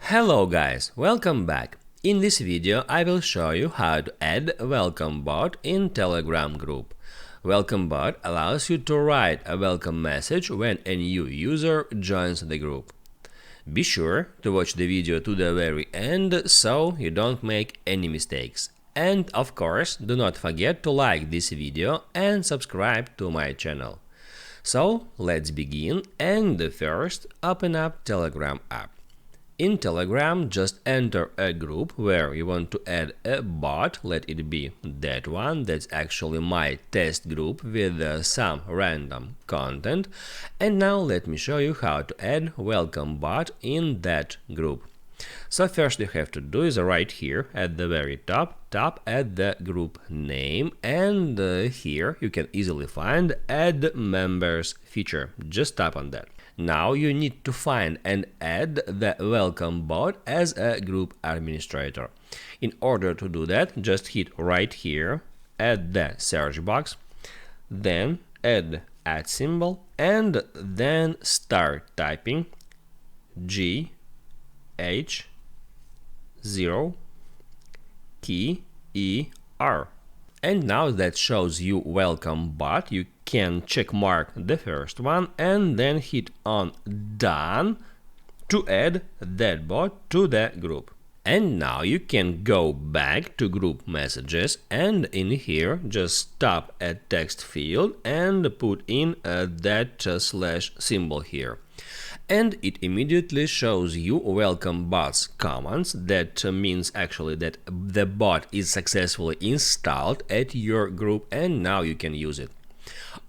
Hello guys, welcome back. In this video I will show you how to add a welcome bot in Telegram group. Welcome bot allows you to write a welcome message when a new user joins the group. Be sure to watch the video to the very end so you don't make any mistakes. And of course, do not forget to like this video and subscribe to my channel. So let's begin, and first open up Telegram app. In Telegram, just enter a group where you want to add a bot. Let it be that one. That's actually my test group with some random content. And now let me show you how to add welcome bot in that group. So first you have to do is right here at the very top, tap at the group name, and here you can easily find add members feature. Just tap on that. Now you need to find and add the welcome bot as a group administrator. In order to do that, just hit right here at the search box, then add symbol, and then start typing GH0 key ER. And now that shows you welcome bot, you can check mark the first one and then hit on done to add that bot to the group. And now you can go back to group messages, and in here just tap at text field and put in that slash symbol here. And it immediately shows you welcome bots commands. That means actually that the bot is successfully installed at your group and now you can use it.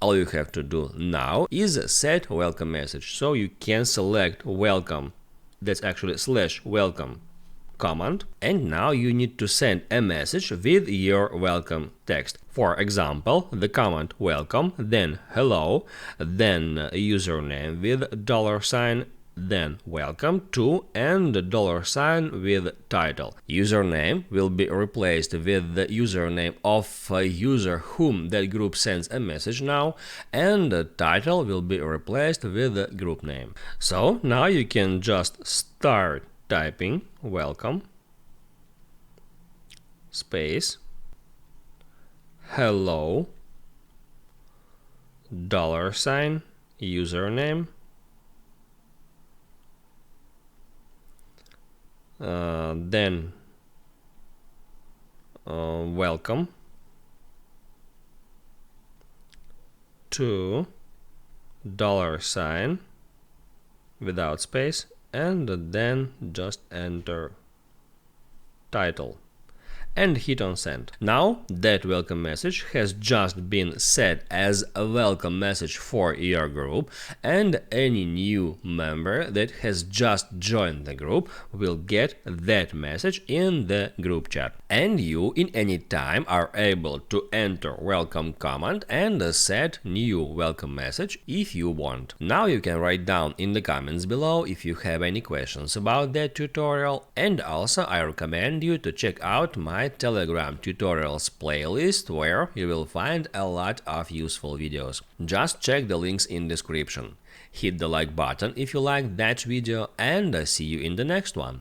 All you have to do now is set welcome message. So you can select welcome, that's actually slash welcome command, and now you need to send a message with your welcome text. For example, the command welcome, then hello, then username with $, then welcome to, and $, with title. Username will be replaced with the username of a user whom that group sends a message now, and the title will be replaced with the group name. So now you can just start typing welcome space hello $, username, then welcome to $, without space, and then just enter title and hit on send. Now that welcome message has just been set as a welcome message for your group, and any new member that has just joined the group will get that message in the group chat. And you in any time are able to enter welcome command and set new welcome message if you want. Now you can write down in the comments below if you have any questions about that tutorial, and also I recommend you to check out my Telegram tutorials playlist, where you will find a lot of useful videos. Just check the links in description. Hit the like button if you like that video, and see you in the next one.